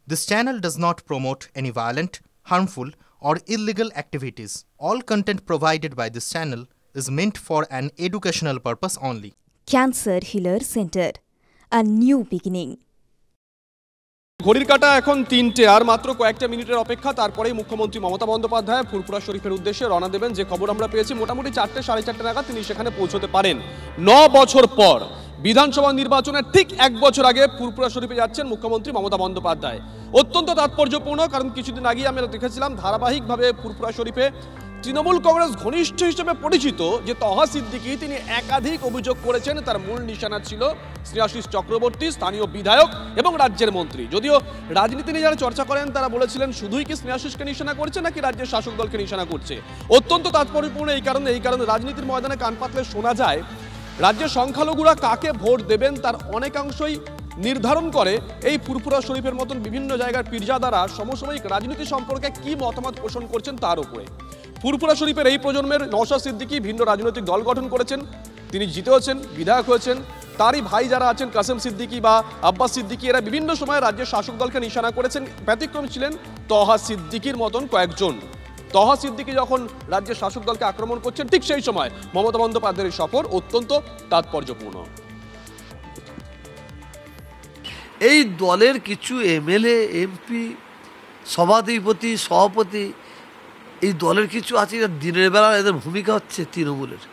This channel does not promote any violent, harmful, or illegal activities. All content provided by this channel is meant for an educational purpose only. Cancer Healer Center, a new beginning. ঘড়ির কাঁটা এখন ৩টে, আর মাত্র কয়েকটা মিনিটের অপেক্ষা, তারপরেই মুখ্যমন্ত্রী মমতা বন্দ্যোপাধ্যায় ফুরফুরা শরীফের উদ্দেশ্যে রওনা দেবেন। যে খবর আমরা পেয়েছি, মোটামুটি ৪টে সাড়ে ৪টে নাগাদ তিনি সেখানে পৌঁছতে পারেন। ৯ বছর পর বিধানসভা নির্বাচনের ঠিক ১ বছর আগে ফুরফুরা শরীফে যাচ্ছেন মুখ্যমন্ত্রী মমতা বন্দ্যোপাধ্যায়। অত্যন্ত তাৎপর্যপূর্ণ, কারণ কিছুদিন আগেই আমরা দেখেছিলাম ধারাবাহিকভাবে ফুরফুরা শরীফে তৃণমূল কংগ্রেস ঘনিষ্ঠ হিসেবে পরিচিত যে তহা সিদ্দিকী, তিনি একাধিক অভিযোগ করেছেন। তার মূল নিশানা ছিল স্নেহাশিস চক্রবর্তী, স্থানীয় বিধায়ক এবং রাজ্যের মন্ত্রী। যদিও রাজনীতি নিয়ে যারা চর্চা করেন তারা বলেছিলেন শুধুই কি স্নেহাশিসকে নিশানা করছে নাকি রাজ্যের শাসক দলকে নিশানা করছে। অত্যন্ত তাৎপর্যপূর্ণ এই কারণে রাজনীতির ময়দানে কান পাতলে শোনা যায় রাজ্যের সংখ্যালঘুরা কাকে ভোট দেবেন তার অনেকাংশই নির্ধারণ করে এই ফুরফুরা শরীফের মতন বিভিন্ন জায়গার পীরজাদারা সমসাময়িক রাজনীতি সম্পর্কে কি মতামত পোষণ করছেন তার উপরে। ফুরফুরা শরীফের এই প্রজন্মের নওশাদ সিদ্দিকী ভিন্ন রাজনৈতিক দল গঠন করেছেন, তিনি জিতেওছেন, বিধায়ক হয়েছেন। তারই ভাই যারা আছেন কাসেম সিদ্দিকী বা আব্বাস সিদ্দিকী, এরা বিভিন্ন সময় রাজ্যের শাসক দলকে নিশানা করেছেন। ব্যতিক্রম ছিলেন তহা সিদ্দিকীর মতন কয়েকজন। তহা সিদ্দিকী যখন রাজ্যের শাসক দলকে আক্রমণ করছেন, ঠিক সেই সময় মমতা বন্দ্যোপাধ্যায়ের সফর অত্যন্ত তাৎপর্যপূর্ণ। এই দলের কিছু এমএলএ, এমপি, সভাধিপতি, সভাপতি, এই দলের কিছু আছে, এরা দিনের বেলা এদের ভূমিকা হচ্ছে তৃণমূলের,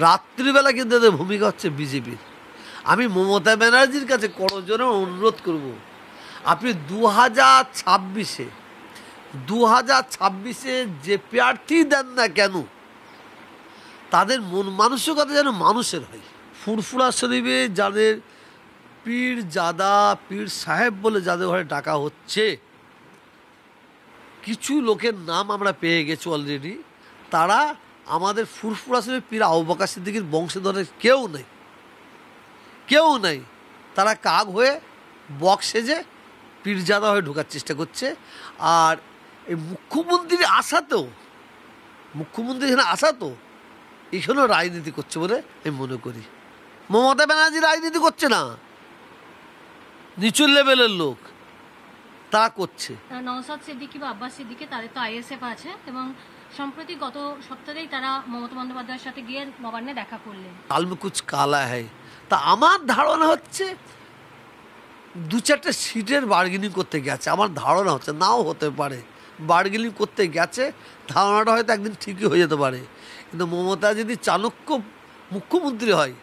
রাত্রিবেলা কিন্তু এদের ভূমিকা হচ্ছে বিজেপির। আমি মমতা ব্যানার্জির কাছে করজোরে অনুরোধ করব, আপনি 2026-এ যে প্রার্থী দেন না কেন, তাদের মন মানসিকতা যেন মানুষের হয়। ফুরফুরা শরীফে যাদের পীর জাদা, পীর সাহেব বলে যাদের ঘরে ডাকা হচ্ছে, কিছু লোকের নাম আমরা পেয়ে গেছি অলরেডি। তারা আমাদের ফুরফুরা শরীফ পীর আবু বকর সিদ্দিকীর বংশধরের কেউ নাই। তারা কাক হয়ে বক সেজে পীরজাদা হয়ে ঢোকার চেষ্টা করছে। আর এই মুখ্যমন্ত্রীর আশাতেও এখানেও রাজনীতি করছে বলে আমি মনে করি। মমতা ব্যানার্জি রাজনীতি করছে না, নিচু লেভেলের লোক তারা করছে। নওশাদ সিদ্দিকী বা আব্বাস সিদ্দিকী, তাদের তো আইএসএফ আছে এবং সম্প্রতি গত সপ্তাহেই তারা মমতা বন্দ্যোপাধ্যায়ের সাথে গিয়ে নবান্নে দেখা করলেন। কালমে কুছ কালা হ্যায়। তা আমার ধারণা হচ্ছে 2-4টে সিটের বার্গেনিং করতে গেছে, আমার ধারণা হচ্ছে, নাও হতে পারে, বার্গেনিং করতে গেছে। ধারণাটা হয়তো একদিন ঠিকই হয়ে যেতে পারে। কিন্তু মমতা যদি চাণক্য মুখ্যমন্ত্রী হয়,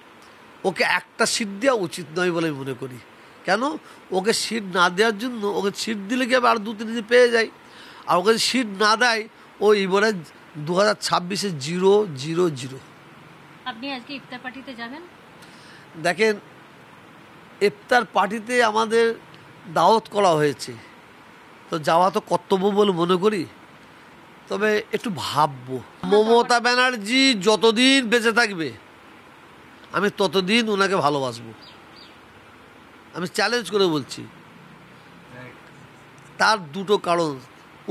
ওকে একটা সিট দেওয়া উচিত নয় বলে আমি মনে করি। কেন? ওকে সিট না দেওয়ার জন্য, ওকে সিট দিলে কি আর 2-3 দিন পেয়ে যায়। আর ওকে সিট না দেয়, ও এবারে 2026-এ 0-0-0। আপনি আজকে ইফতার পার্টিতে যাবেন? দেখেন, ইফতার পার্টিতে আমাদের দাওয়াত করা হয়েছে, তো যাওয়া তো কর্তব্য বলে মনে করি। তবে একটু ভাববো, মমতা ব্যানার্জি যতদিন বেঁচে থাকবে আমি ততদিন ওনাকে ভালোবাসবো। আমি চ্যালেঞ্জ করে বলছি। তার দুটো কারণ,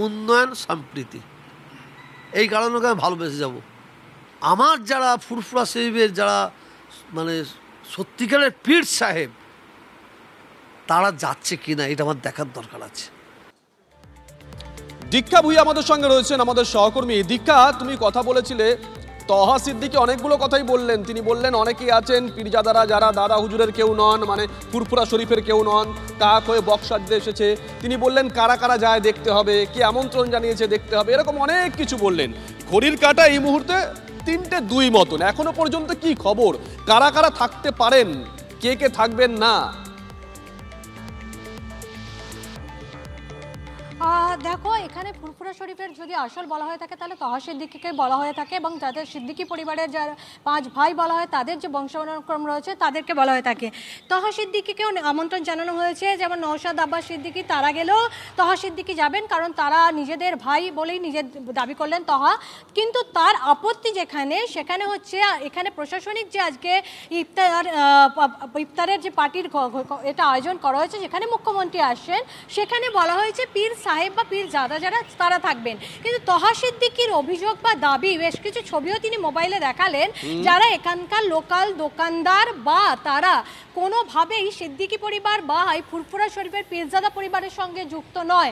উন্নয়ন, সম্প্রীতি। এই কারণে ওকে আমি ভালোবেসে যাব। আমার যারা ফুরফুরা শরীফের যারা মানে সত্যিকারের পীর সাহেব, তারা যাচ্ছে কিনা এটা আমার দেখার দরকার আছে। দীক্ষা ভুঁইয়া আমাদের সঙ্গে রয়েছেন, আমাদের সহকর্মী। দীক্ষা, তুমি কথা বলেছিলে, তহা সিদ্দিকী অনেকগুলো কথাই বললেন। তিনি বললেন অনেকেই আছেন পীরজাদারা যারা দাদা হুজুরের কেউ নন, মানে ফুরফুরা শরীফের কেউ নন, কাক হয়ে বক্সাজতে এসেছে। তিনি বললেন কারা কারা যায় দেখতে হবে, কে আমন্ত্রণ জানিয়েছে দেখতে হবে, এরকম অনেক কিছু বললেন। ঘড়ির কাঁটা এই মুহূর্তে 3টে 2 মতন। এখনো পর্যন্ত কি খবর, কারা কারা থাকতে পারেন, কে কে থাকবেন না? দেখো, এখানে ফুরফুরা শরীফের যদি আসল বলা হয়ে থাকে তাহলে তহা সিদ্দিকীকে বলা হয়ে থাকে, এবং যাদের সিদ্দিকী পরিবারের যারা 5 ভাই বলা হয়, তাদের যে বংশানুক্রম রয়েছে তাদেরকে বলা হয়ে থাকে। তহা সিদ্দিকীকেও আমন্ত্রণ জানানো হয়েছে, যেমন নওশাদ, আব্বাস সিদ্দিকী, তারা গেলেও তহা সিদ্দিকী যাবেন, কারণ তারা নিজেদের ভাই বলেই নিজের দাবি করলেন তহা। কিন্তু তার আপত্তি সেখানে হচ্ছে এখানে প্রশাসনিক যে আজকে ইফতারের যে পার্টির এটা আয়োজন করা হয়েছে, যেখানে মুখ্যমন্ত্রী আসছেন, সেখানে বলা হয়েছে পীর সাহেব বা পীরজাদা যারা তারা থাকবেন। কিন্তু তহা সিদ্দিকীর অভিযোগ বা দাবি, বেশ কিছু ছবিও তিনি মোবাইলে দেখালেন, যারা এখানকার লোকাল দোকানদার বা তারা কোনোভাবেই সিদ্দিকী পরিবার বা এই ফুরফুরা শরীফের পীরজাদা পরিবারের সঙ্গে যুক্ত নয়,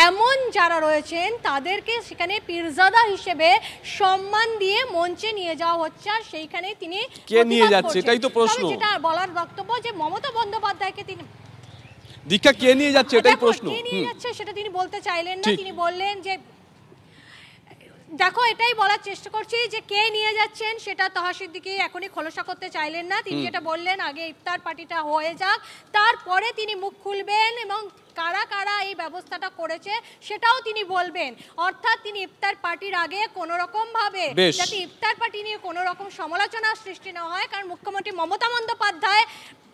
এমন যারা রয়েছেন তাদেরকে সেখানে পীরজাদা হিসেবে সম্মান দিয়ে মঞ্চে নিয়ে যাওয়া হচ্ছে। আর সেইখানে তিনি কে নিয়ে যাচ্ছে এটাই তো প্রশ্ন। যেটা বলার বক্তব্য যে মমতা বন্দ্যোপাধ্যায়কে তিনি দীক্ষা কে নিয়ে যাচ্ছে এটাই প্রশ্ন। কে নিয়ে যাচ্ছে সেটা তিনি বলতে চাইলেন না। তিনি বললেন যে দেখো এটাই বলার চেষ্টা করছি যে কে নিয়ে যাচ্ছেন সেটা তহা সিদ্দিকী এখনই খোলসা করতে চাইলেন না। তিনি যেটা বললেন আগে ইফতার পার্টিটা হয়ে যাক, তারপরে তিনি মুখ খুলবেন এবং কারা কারা এই ব্যবস্থাটা করেছে সেটাও তিনি বলবেন। অর্থাৎ তিনি ইফতার পার্টির আগে কোনো রকম ভাবে যাতে ইফতার পার্টি নিয়ে কোনো রকম সমালোচনার সৃষ্টি না হয়, কারণ মুখ্যমন্ত্রী মমতা বন্দ্যোপাধ্যায়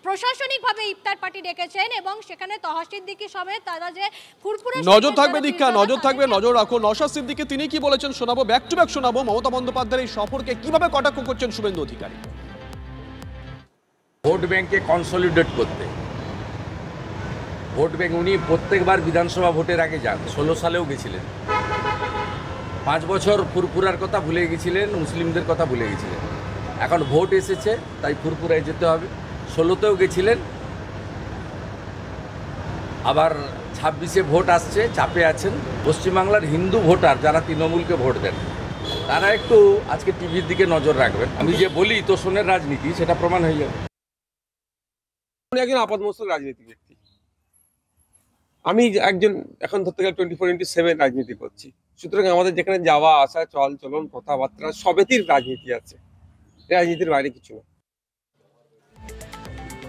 প্রশাসনিকভাবে ইফতার পার্টি ডেকেছেন এবং সেখানে তহা সিদ্দিকী সমেত তারা যে ফুরফুরা নজর থাকবে দীক্ষা, নজর থাকবে, নজর রাখো। নওশাদ সিদ্দিকী তিনি কি বলেছেন শোনাবো, ব্যাক টু ব্যাক শোনাবো। মমতা বন্দ্যোপাধ্যায়ের এই সফরকে কিভাবে কটাক্ষ করছেন শুভেন্দু অধিকারী। ভোট ব্যাংকে কনসলিডেট করতে, ভোট ব্যাংক উনি প্রত্যেকবার বিধানসভা ভোটের আগে যান, 16 সালেও গেছিলেন। 5 বছর ফুরফুরার কথা ভুলে গেছিলেন, মুসলিমদের কথা ভুলে গেছিলেন। এখন ভোট এসেছে তাই ফুরফুরায় যেতে হবে। 16তেও গেছিলেন, আবার 26-এ ভোট আসছে, চাপে আছেন। পশ্চিমবাংলার হিন্দু ভোটার যারা তৃণমূলকে ভোট দেন তারা একটু আজকে টিভির দিকে নজর রাখবেন। আমি যে বলি তোষণের রাজনীতি সেটা প্রমাণ হয়ে যাবে। উনি একজন আপাতমস্তক রাজনীতি ব্যক্তি, আমি একজন এখন ধরতে গেলে 24/7 রাজনীতি করছি। সুতরাং আমাদের যেখানে যাওয়া আসা চল চলন কথাবার্তা সবেতেই রাজনীতি আছে, রাজনীতির বাইরে কিছু না।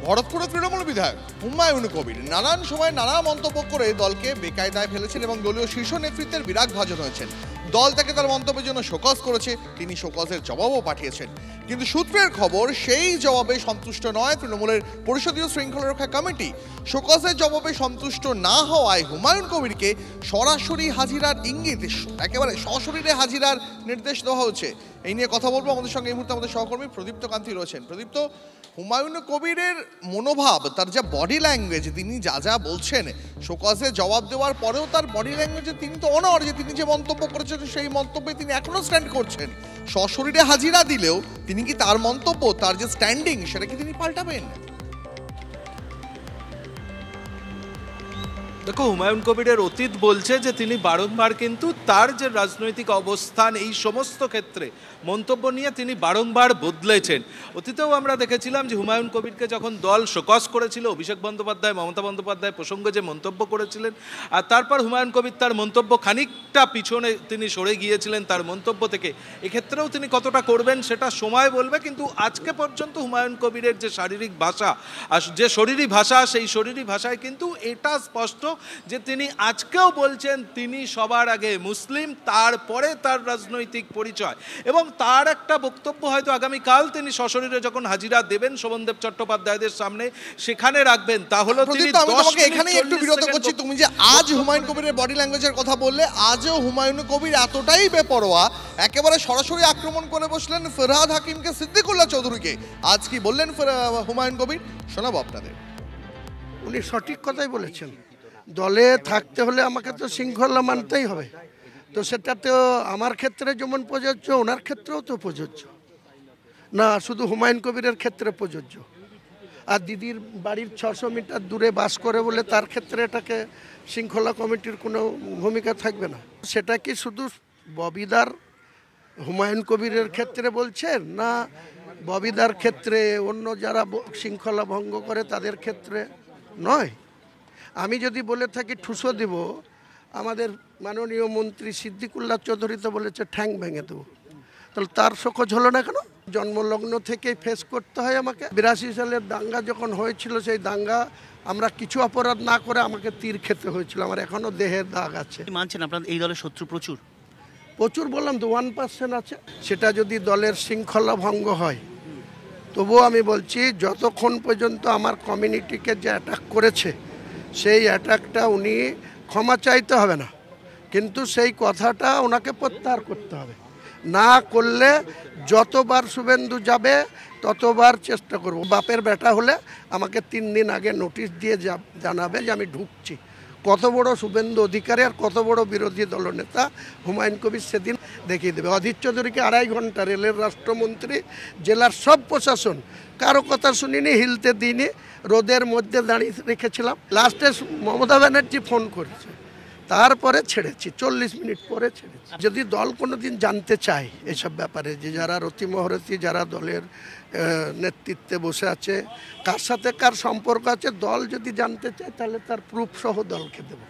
ভরতপুরের তৃণমূল বিধায়ক হুমায়ুন কবির নানান সময় নানা মন্তব্য করে দলকে বেকায়দায় ফেলেছেন এবং দলীয় শীর্ষ নেতৃত্বের বিরাগ ভাজন হয়েছেন। দল তাকে তার মন্তব্যের জন্য শোকজ করেছে, তিনি শোকজের জবাবও পাঠিয়েছেন। কিন্তু সূত্রের খবর সেই জবাবে সন্তুষ্ট নয় তৃণমূলের পরিষদীয় শৃঙ্খলা রক্ষা কমিটি। শোকজের জবাবে সন্তুষ্ট না হওয়ায় হুমায়ুন কবিরকে সরাসরি হাজিরার ইঙ্গিত, একেবারে সশরীরে হাজিরার নির্দেশ দেওয়া হচ্ছে। এই নিয়ে কথা বলবো। আমাদের সঙ্গে এই মুহূর্তে আমাদের সহকর্মী প্রদীপ্ত কান্তি রয়েছেন। প্রদীপ্ত, হুমায়ুন কবিরের মনোভাব, তার যা বডি ল্যাঙ্গুয়েজ, তিনি যা যা বলছেন, শোকজে জবাব দেওয়ার পরেও তার বডি ল্যাঙ্গুয়েজে তিনি তো অনড়, যে তিনি যে মন্তব্য করেছেন সেই মন্তব্যে তিনি এখনো স্ট্যান্ড করছেন। সশরীরে হাজিরা দিলেও তিনি কি তার মন্তব্য, তার যে স্ট্যান্ডিং, সেটা কি তিনি পাল্টাবেন? দেখো, হুমায়ুন কবিরের অতীত বলছে যে তিনি বারংবার কিন্তু তার যে রাজনৈতিক অবস্থান এই সমস্ত ক্ষেত্রে মন্তব্য নিয়ে তিনি বারংবার বদলেছেন। অতীতেও আমরা দেখেছিলাম যে হুমায়ুন কবিরকে যখন দল শোকজ করেছিল, অভিষেক বন্দ্যোপাধ্যায়, মমতা বন্দ্যোপাধ্যায় প্রসঙ্গে যে মন্তব্য করেছিলেন, আর তারপর হুমায়ুন কবির তার মন্তব্য খানিকটা পিছনে তিনি সরে গিয়েছিলেন তার মন্তব্য থেকে। এক্ষেত্রেও তিনি কতটা করবেন সেটা সময় বলবে। কিন্তু আজকে পর্যন্ত হুমায়ুন কবিরের যে শারীরিক ভাষা, আর যে শরীরী ভাষা, সেই শরীরী ভাষায় কিন্তু এটা স্পষ্ট যে তিনি আজকেও বলছেন তিনি সবার আগে মুসলিম, তারপরে তার রাজনৈতিক পরিচয়। এবং তার একটা বক্তব্য হয়তো আগামীকাল তিনি সশরীরে যখন হাজিরা দেবেন শোভনদেব চট্টোপাধ্যায়দের সামনে, সেখানে রাখবেন। তাহলে তিনি এখানেই একটু বিরত করছি। তুমি যে আজ হুমায়ুন কবিরের বডি ল্যাঙ্গুয়েজের কথা বললে, আজও হুমায়ুন কবির এতটাই বেপরোয়া, একেবারে সরাসরি আক্রমণ করে বসলেন ফরহাদ হাকিমকে, সিদ্দিকুল্লাহ চৌধুরীকে। আজ কি বললেন হুমায়ুন কবির, শোনাবো আপনাদের। উনি সঠিক কথাই বলেছেন, দলে থাকতে হলে আমাকে তো শৃঙ্খলা মানতেই হবে। তো সেটা তো আমার ক্ষেত্রে যেমন প্রযোজ্য, ওনার ক্ষেত্রেও তো প্রযোজ্য না, শুধু হুমায়ুন কবিরের ক্ষেত্রে প্রযোজ্য। আর দিদির বাড়ির 600 মিটার দূরে বাস করে বলে তার ক্ষেত্রে এটাকে শৃঙ্খলা কমিটির কোনো ভূমিকা থাকবে না। সেটা কি শুধু ববিদার হুমায়ুন কবিরের ক্ষেত্রে বলছেন, না ববিদার ক্ষেত্রে অন্য যারা শৃঙ্খলা ভঙ্গ করে তাদের ক্ষেত্রে নয়? আমি যদি বলে থাকি ঠুসো দেব, আমাদের মাননীয় মন্ত্রী সিদ্দিকুল্লাহ চৌধুরী তো বলেছে ঠ্যাং ভেঙে দেবো, তাহলে তার শোকজ হলো না কেন? জন্মলগ্ন থেকেই ফেস করতে হয় আমাকে। 82 সালের দাঙ্গা যখন হয়েছিল, সেই দাঙ্গা আমরা কিছু অপরাধ না করে আমাকে তীর খেতে হয়েছিল, আমার এখনও দেহের দাগ আছে। মানছেন আপনাদের এই দলের শত্রু প্রচুর? প্রচুর বললাম তো, 1% আছে। সেটা যদি দলের শৃঙ্খলা ভঙ্গ হয়, তবুও আমি বলছি যতক্ষণ পর্যন্ত আমার কমিউনিটিকে যে অ্যাটাক করেছে, সেই অ্যাটাকটা উনি ক্ষমা চাইতে হবে না, কিন্তু সেই কথাটা ওনাকে প্রত্যাহার করতে হবে। না করলে যতবার শুভেন্দু যাবে ততবার চেষ্টা করব। বাপের বেটা হলে আমাকে 3 দিন আগে নোটিশ দিয়ে জানাবে যে আমি ঢুকছি। কত বড় শুভেন্দু অধিকারী আর কত বড় বিরোধী দলনেতা হুমায়ুন কবির সেদিন দেখিয়ে দেবে। অধীর চৌধুরীকে 2.5 ঘন্টা রেলের রাষ্ট্রমন্ত্রী, জেলার সব প্রশাসন কারো কথা শুনিনি, হিলতে দিইনি, রোদের মধ্যে দাঁড়িয়ে রেখেছিলাম। লাস্টে মমতা ব্যানার্জি ফোন করেছে, তারপরে ছেড়েছি, 40 মিনিট পরে ছেড়েছি। যদি দল কোনো দিন জানতে চায় এসব ব্যাপারে, যে যারা রতিমহরতি, যারা দলের নেতৃত্বে বসে আছে, কার সাথে কার সম্পর্ক আছে, দল যদি জানতে চায় তাহলে তার প্রুফ সহ দলকে দেব।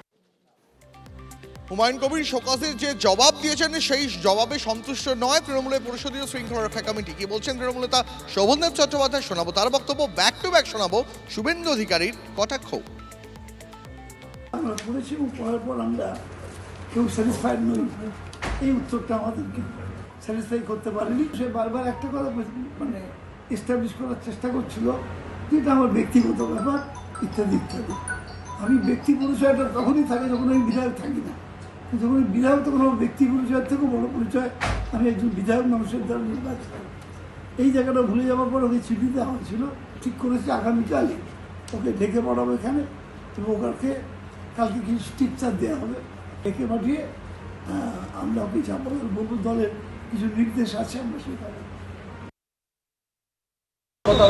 হুমায়ুন কবির শোকজের যে জবাব দিয়েছেন সেই জবাবে সন্তুষ্ট নয় তৃণমূলের পরিষদীয় শৃঙ্খলা রক্ষা কমিটি। কি বলছেন তৃণমূল নেতা শোভনদেব চট্টোপাধ্যায়, শোনাবো তার বক্তব্য। ব্যাক টু ব্যাক শোনাবো শুভেন্দু অধিকারীর কটাক্ষ। আমরা পড়েছি এবং পড়ার পর আমরা কেউ স্যাটিসফাইড নই, এই উত্তরটা আমাদেরকে স্যাটিসফাই করতে পারেনি। সে বারবার একটা কথা মানে এস্টাবলিশ করার চেষ্টা করছিল, যেটা আমার ব্যক্তিগত ব্যাপার ইত্যাদি ইত্যাদি। আমি ব্যক্তি পরিচয়টা তখনই থাকে যখন আমি বিধায়ক থাকি না, যখন আমি বিধায়ক তখন আমার ব্যক্তি পরিচয়ের থেকেও বড় পরিচয় আমি একজন বিধায়ক মানুষের দ্বারা নির্বাচিত। এই জায়গাটা ভুলে যাওয়ার পর ওকে চিঠি দেওয়া হয়েছিল, ঠিক করেছে আগামীকাল ওকে ডেকে পড়াবো এখানে এবং ওকে কালকে কিছু স্টিকচার দেওয়া হবে, ডেকে পাঠিয়ে আমরা ওকে চাপাবো, বলবো দলের কিছু নির্দেশ আছে আমরা সেখানে।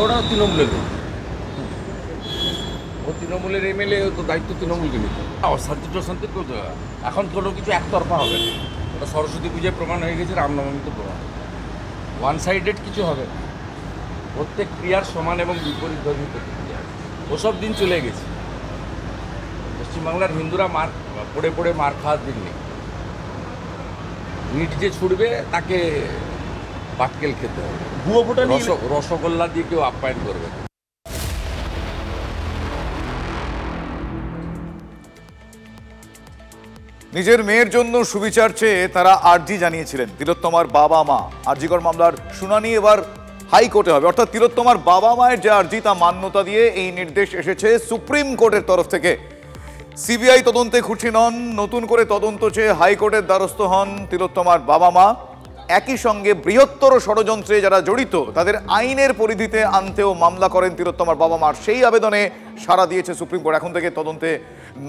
ওরা তৃণমূলের ও তৃণমূলের এমএলএ, তো দায়িত্ব তৃণমূলকে নিতে। অশান্তি টশান্তি এখন কোনো কিছু একতরফা হবে না। ওটা সরস্বতী পুজোয় প্রমাণ হয়ে গেছে, রামনবমীতে প্রমাণ। ওয়ান সাইডেড কিছু হবে না। প্রত্যেক ক্রিয়ার সমান এবং বিপরীত ধর্মী প্রতিক্রিয়া, ওসব দিন চলে গেছে। পশ্চিমবাংলার হিন্দুরা পড়ে পড়ে মার খাওয়ার দিন নেই। ইট যে ছুটবে তাকে পাটকেল খেতে হবে, রসগোল্লা দিয়ে কেউ আপ্যায়ন করবে। নিজের মেয়ের জন্য সুবিচার চেয়ে তারা আর্জি জানিয়েছিলেন। তিলোত্তমার বাবা মা আরজিকর মামলার শুনানি এবার হাইকোর্টে হবে, অর্থাৎ তিলোত্তমার বাবা মায়ের যে আর্জি তা মান্যতা দিয়ে এই নির্দেশ এসেছে সুপ্রিম কোর্টের তরফ থেকে। সিবিআই তদন্তে খুশি নন, নতুন করে তদন্ত চেয়ে হাইকোর্টের দ্বারস্থ হন তিলোত্তমার বাবা মা। একই সঙ্গে বৃহত্তর ষড়যন্ত্রে যারা জড়িত তাদের আইনের পরিধিতে আনতেও মামলা করেন তিলোত্তমার বাবা মার। সেই আবেদনে সাড়া দিয়েছে সুপ্রিম কোর্ট। এখন থেকে তদন্তে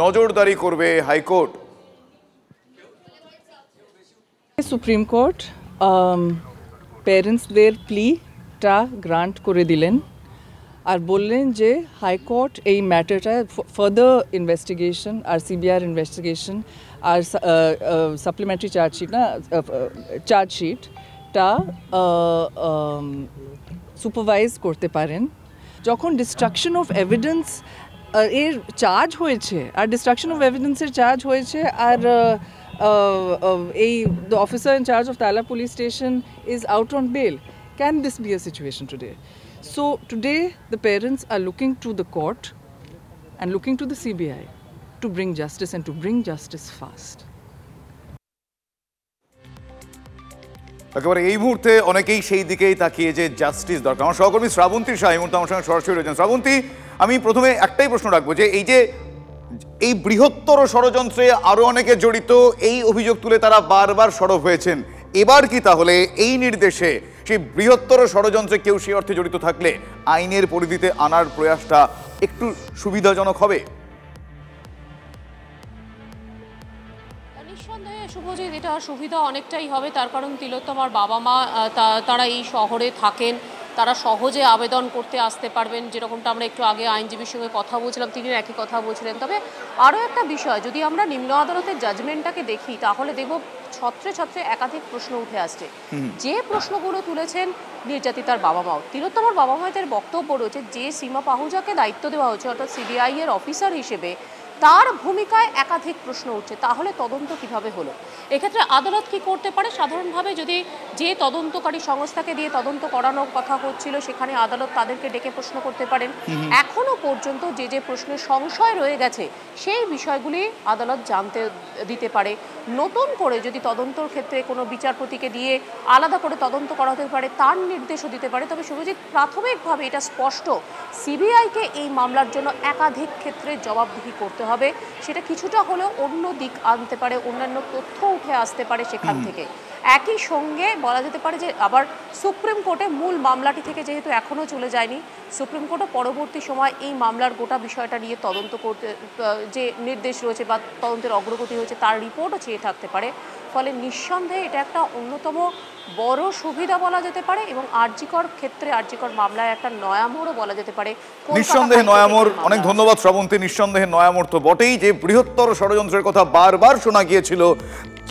নজরদারি করবে হাইকোর্ট। সুপ্রিম কোর্ট প্যারেন্টসদের প্লিটা গ্রান্ট করে দিলেন আর বললেন যে হাইকোর্ট এই ম্যাটারটা ফার্দার ইনভেস্টিগেশন আর সিবিআই ইনভেস্টিগেশন আর সাপ্লিমেন্টারি চার্জশিট না চার্জশিটটা সুপারভাইজ করতে পারেন। যখন ডিস্ট্রাকশন অফ এভিডেন্স এর চার্জ হয়েছে আর ডিস্ট্রাকশন অফ এভিডেন্সের চার্জ হয়েছে আর the officer in charge of Tala police station is out on bail. Can this be a situation today? So today the parents are looking to the court and looking to the CBI to bring justice and to bring justice fast. একেবারে এই মুহূর্তে অনেকেই সেই দিকেই তাকিয়ে যে justice দরকার। আমার সহকর্মী শ্রাবন্তী শাহ এই মুহূর্তে আমার সঙ্গে সরাসরি রয়েছেন। শ্রাবন্তী, আমি প্রথমে একটাই প্রশ্ন রাখবো যে এই বৃহত্তর ষড়যন্ত্রে আরো অনেকে জড়িত, এই অভিযোগ তুলে তারা বারবার সরব হয়েছেন। এবার কি তাহলে এই নির্দেশে সেই বৃহত্তর ষড়যন্ত্রে কেউ সেই অর্থে জড়িত থাকলে আইনের পরিধিতে আনার প্রয়াসটা একটু সুবিধাজনক হবে? নিঃসন্দেহে শুভজিৎ, এটা সুবিধা অনেকটাই হবে। তার কারণ তিলোত্তমার বাবা মা তারা এই শহরে থাকেন, তারা সহজে আবেদন করতে আসতে পারবেন। যেরকমটা আমরা একটু আগে আইনজীবীর সঙ্গে কথা বলছিলাম, তিনিও একই কথা বলছিলেন। তবে আরও একটা বিষয়, যদি আমরা নিম্ন আদালতের জাজমেন্টটাকে দেখি তাহলে দেখব ছত্রে ছত্রে একাধিক প্রশ্ন উঠে আসছে। যে প্রশ্নগুলো তুলেছেন নির্যাতিতার বাবা মাও, তিলোত্তমার বাবা মায়ের বক্তব্য রয়েছে যে সীমা পাহুজাকে দায়িত্ব দেওয়া হয়েছে অর্থাৎ সিবিআই এর অফিসার হিসেবে, তার ভূমিকায় একাধিক প্রশ্ন উঠছে। তাহলে তদন্ত কিভাবে হলো? এক্ষেত্রে আদালত কি করতে পারে? সাধারণভাবে যদি যে তদন্তকারী সংস্থাকে দিয়ে তদন্ত করানোর কথা হচ্ছিল সেখানে আদালত তাদেরকে ডেকে প্রশ্ন করতে পারেন। এখনো পর্যন্ত যে প্রশ্নের সংশয় রয়ে গেছে সেই বিষয়গুলি আদালত জানতে দিতে পারে। নতুন করে যদি তদন্তর ক্ষেত্রে কোনো বিচারপতিকে দিয়ে আলাদা করে তদন্ত করাতে পারে, তার নির্দেশও দিতে পারে। তবে শুভজিৎ, প্রাথমিকভাবে এটা স্পষ্ট সিবিআইকে এই মামলার জন্য একাধিক ক্ষেত্রে জবাবদিহি করতে হবে। সেটা কিছুটা হলেও অন্য দিক আনতে পারে, অন্যান্য তথ্য উঠে আসতে পারে সেখান থেকে। একই সঙ্গে বলা যেতে পারে যে আবার সুপ্রিম কোর্টে মূল মামলাটি থেকে যেহেতু এখনও চলে যায়নি, সুপ্রিম কোর্টও পরবর্তী সময় এই মামলার গোটা বিষয়টা নিয়ে তদন্ত করতে যে নির্দেশ রয়েছে বা তদন্তের অগ্রগতি হয়েছে তার রিপোর্টও চেয়ে থাকতে পারে। ফলে নিঃসন্দেহে এটা একটা অন্যতম বড় সুবিধা বলা যেতে পারে এবং আরজিকর ক্ষেত্রে আরজিকর মামলায় একটা নয়া মোড়ও বলা যেতে পারে। নিঃসন্দেহে নয়া মোড়। অনেক ধন্যবাদ শ্রাবন্তী। নিঃসন্দেহে নয়া মোড় তো বটেই, যে বৃহত্তর ষড়যন্ত্রের কথা বারবার শোনা গিয়েছিল,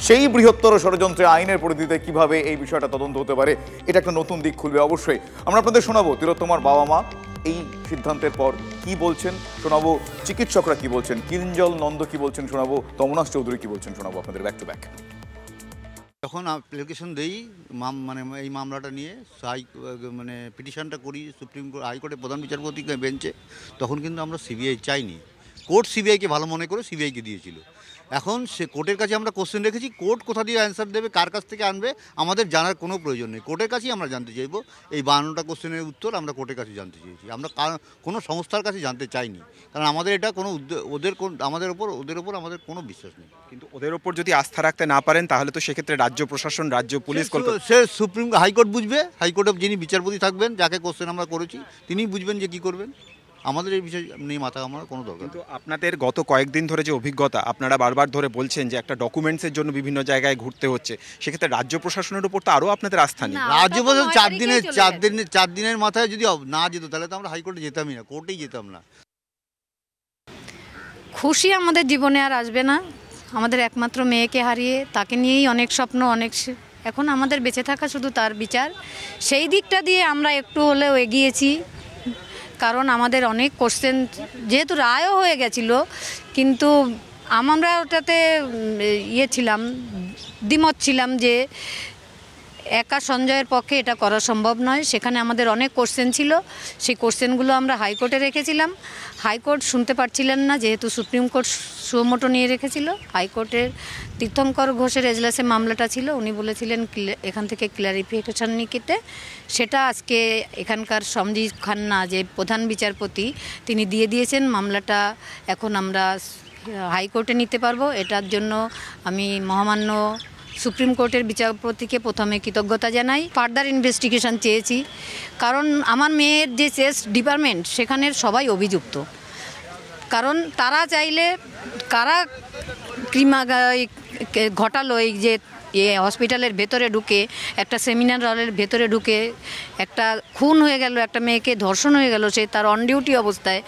সেই বৃহত্তর ষড়যন্ত্রে আইনের পরিধিতে কিভাবে এই বিষয়টা তদন্ত হতে পারে, এটা একটা নতুন দিক খুলবে অবশ্যই। আমরা আপনাদের শোনাবো তিলোত্তমার বাবা মা এই সিদ্ধান্তের পর কি বলছেন, শোনাবো চিকিৎসকরা কি বলছেন, কিঞ্জল নন্দ কি বলছেন শোনাবো, তমনাশ চৌধুরী কি বলছেন শোনাবো আপনাদের ব্যাক টু ব্যাক। যখন অ্যাপ্লিকেশন দেই মানে এই মামলাটা নিয়ে মানে পিটিশনটা করি সুপ্রিম কোর্ট হাইকোর্টের প্রধান বিচারপতি বেঞ্চে, তখন কিন্তু আমরা সিবিআই চাইনি। কোর্ট সিবিআইকে ভালো মনে করে সিবিআইকে দিয়েছিল। এখন সে কোর্টের কাছে আমরা কোশ্চেন রেখেছি, কোর্ট কোথা দিয়ে অ্যান্সার দেবে, কার কাছ থেকে আনবে আমাদের জানার কোনো প্রয়োজন নেই। কোর্টের কাছেই আমরা জানতে চাইবো। এই 52টা কোশ্চেনের উত্তর আমরা কোর্টের কাছে জানতে চেয়েছি। আমরা কোনো সংস্থার কাছে জানতে চাইনি, কারণ আমাদের এটা কোনো ওদের ওপর আমাদের কোনো বিশ্বাস নেই। কিন্তু ওদের ওপর যদি আস্থা রাখতে না পারেন তাহলে তো সেক্ষেত্রে রাজ্য প্রশাসন, রাজ্য পুলিশ, সে সুপ্রিম হাইকোর্ট বুঝবে। হাইকোর্টে যিনি বিচারপতি থাকবেন, যাকে কোশ্চেন আমরা করেছি, তিনিই বুঝবেন যে কী করবেন। আমাদের এই বিষয় নিয়ে মাথা আমার কোনো দরকার। কিন্তু আপনাদের গত কয়েকদিন ধরে যে অভিজ্ঞতা, আপনারা বারবার ধরে বলছেন যে একটা ডকুমেন্টসের জন্য বিভিন্ন জায়গায় ঘুরতে হচ্ছে, সেক্ষেত্রে রাজ্য প্রশাসনের উপর তো আরও আপনাদের আস্থা নেই। রাজ্য প্রশাসন 4 দিনের মাথায় যদি না যেত তাহলে তো আমরা হাইকোর্টে যেতামই না, কোর্টেই যেতাম না। খুশি আমাদের জীবনে আর আসবে না। আমাদের একমাত্র মেয়েকে হারিয়ে, তাকে নিয়েই অনেক স্বপ্ন, এখন আমাদের বেঁচে থাকা শুধু তার বিচার। সেই দিকটা দিয়ে আমরা একটু হলেও এগিয়েছি, কারণ আমাদের অনেক কোশ্চেন, যেহেতু রায়ও হয়ে গেছিল, কিন্তু আমরা ওটাতে ছিলাম, দ্বিমত ছিলাম যে একা সঞ্জয়ের পক্ষে এটা করা সম্ভব নয়। সেখানে আমাদের অনেক কোশ্চেন ছিল, সেই কোশ্চেনগুলো আমরা হাইকোর্টে রেখেছিলাম। হাইকোর্ট শুনতে পারছিলেন না, যেহেতু সুপ্রিম কোর্ট সুমোটো নিয়ে রেখেছিল। হাইকোর্টের তীর্থঙ্কর ঘোষের এজলাসে মামলাটা ছিল, উনি বলেছিলেন এখান থেকে ক্লারিফিকেশন নিতে। সেটা আজকে এখানকার সঞ্জীব খান্না যে প্রধান বিচারপতি, তিনি দিয়ে দিয়েছেন। মামলাটা এখন আমরা হাইকোর্টে নিতে পারবো। এটার জন্য আমি মহামান্য সুপ্রিম কোর্টের বিচারপতিকে প্রথমে কৃতজ্ঞতা জানাই। ফার্দার ইনভেস্টিগেশন চেয়েছি, কারণ আমার মেয়ের যে চেস্ট ডিপার্টমেন্ট, সেখানের সবাই অভিযুক্ত। কারণ তারা চাইলে কারা ঘটালো এই যে হসপিটালের ভেতরে ঢুকে, একটা সেমিনার হলের ভেতরে ঢুকে একটা খুন হয়ে গেল, একটা মেয়েকে ধর্ষণ হয়ে গেল, সে তার অন ডিউটি অবস্থায়,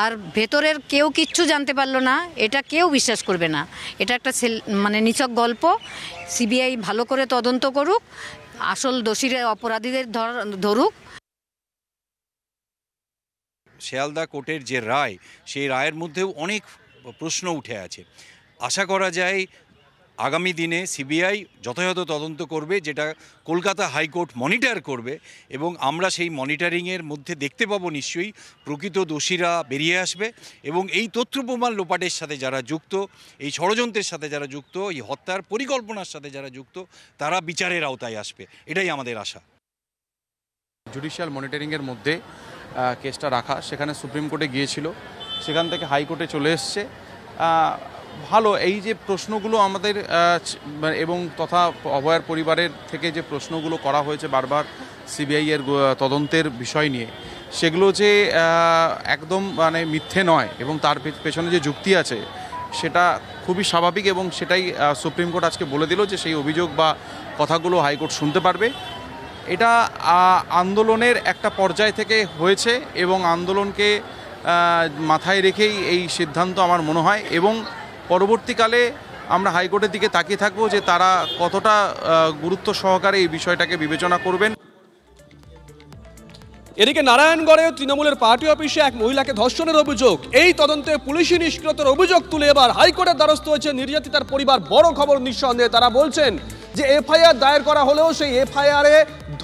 আর ভেতরের কেউ কিচ্ছু জানতে পারলো না। এটা কেউ বিশ্বাস করবে না। এটা একটা মানে নিছক গল্প। সিবিআই ভালো করে তদন্ত করুক, আসল দোষীরা, অপরাধীদের ধরুক। শিয়ালদা কোর্টের যে রায়, সেই রায়ের মধ্যেও অনেক প্রশ্ন উঠে আছে। আশা করা যায় আগামী দিনে সিবিআই যথাযথ তদন্ত করবে, যেটা কলকাতা হাইকোর্ট মনিটর করবে, এবং আমরা সেই মনিটরিংয়ের মধ্যে দেখতে পাবো নিশ্চয়ই প্রকৃত দোষীরা বেরিয়ে আসবে, এবং এই তথ্য প্রমাণ লোপাটের সাথে যারা যুক্ত, এই ষড়যন্ত্রের সাথে যারা যুক্ত, এই হত্যার পরিকল্পনার সাথে যারা যুক্ত, তারা বিচারের আওতায় আসবে। এটাই আমাদের আশা। জুডিশিয়াল মনিটরিংয়ের মধ্যে কেসটা রাখা, সেখানে সুপ্রিম কোর্টে গিয়েছিল, সেখান থেকে হাইকোর্টে চলে এসছে। ভালো, এই যে প্রশ্নগুলো আমাদের এবং তথা অভয়ার পরিবারের থেকে যে প্রশ্নগুলো করা হয়েছে বারবার সিবিআই-এর তদন্তের বিষয় নিয়ে, সেগুলো যে একদম মানে মিথ্যে নয় এবং তার পেছনে যে যুক্তি আছে সেটা খুবই স্বাভাবিক, এবং সেটাই সুপ্রিম কোর্ট আজকে বলে দিল যে সেই অভিযোগ বা কথাগুলো হাইকোর্ট শুনতে পারবে। এটা আন্দোলনের একটা পর্যায় থেকে হয়েছে এবং আন্দোলনকে মাথায় রেখেই এই সিদ্ধান্ত আমার মনে হয়, এবং পরবর্তীকালে আমরা হাইকোর্টের দিকে তাকিয়ে থাকবো যে তারা কতটা গুরুত্ব সহকারে এই বিষয়টাকে বিবেচনা করবেন। এদিকে নারায়ণগড়ে তৃণমূলের পার্টি অফিসে এক মহিলাকে ধর্ষণের অভিযোগ, এই তদন্তে পুলিশি নিষ্ক্রিয়তার অভিযোগ তুলে এবার হাইকোর্টের দ্বারস্থ হয়েছে নির্যাতিতার পরিবার। বড় খবর নিঃসন্দেহে, তারা বলছেন যে এফআইআর দায়ের করা হলেও সেই এফআইআরে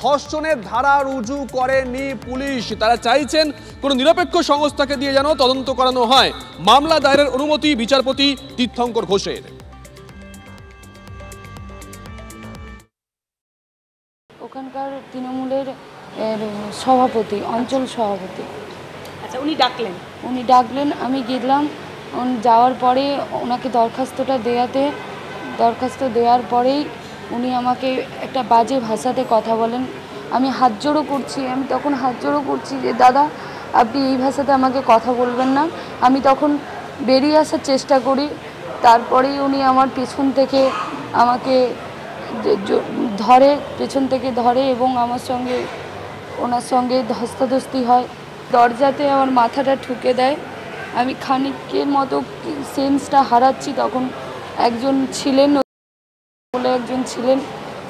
ধর্ষণের ধারা রুজু করেনি পুলিশ। তারা চাইছেন কোনো নিরপেক্ষ সংস্থাকে দিয়ে যেন তদন্ত করানো হয়। মামলা দায়েরের অনুমতি বিচারপতি তীর্থঙ্কর ঘোষের। ওখানকার তৃণমূলের সভাপতি, অঞ্চল সভাপতি। আচ্ছা, উনি ডাকলেন, আমি গেলাম। যাওয়ার পরে ওনাকে দরখাস্ত দেওয়ার পরেই উনি আমাকে একটা বাজে ভাষাতে কথা বলেন। আমি হাত জোড়ো করছি, আমি তখন হাত জোড়ো করছি যে দাদা আপনি এই ভাষাতে আমাকে কথা বলবেন না। আমি তখন বেরিয়ে আসার চেষ্টা করি, তারপরেই উনি আমার পেছন থেকে আমাকে পেছন থেকে ধরে এবং ওনার সঙ্গে ধস্তাধস্তি হয়। দরজাতে আমার মাথাটা ঠুকে দেয়। আমি খানিকের মতো সেন্সটা হারাচ্ছি, তখন একজন ছিলেন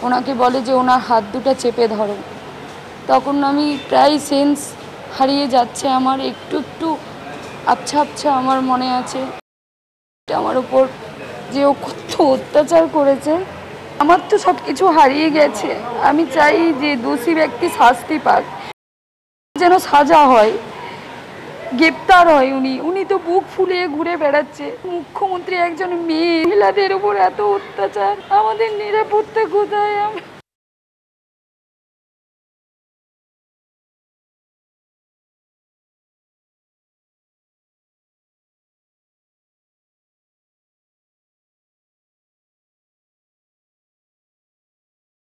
ওনাকে বলে যে ওনার হাত দুটো চেপে ধরো। তখন আমি প্রায় সেন্স হারিয়ে যাচ্ছে, আমার একটু একটু আবছা আবছা আমার মনে আছে আমার উপর যে ও কত অত্যাচার করেছে। আমার তো সব কিছু হারিয়ে গেছে। আমি চাই যে দোষী ব্যক্তি শাস্তি পাক, যেন সাজা হয়, গ্রেপ্তার হয়। উনি তো বুক ফুলিয়ে ঘুরে বেড়াচ্ছে। মুখ্যমন্ত্রী একজন মেয়ে, মহিলাদের উপর এত অত্যাচার, আমাদের নিরাপত্তা কোথায়?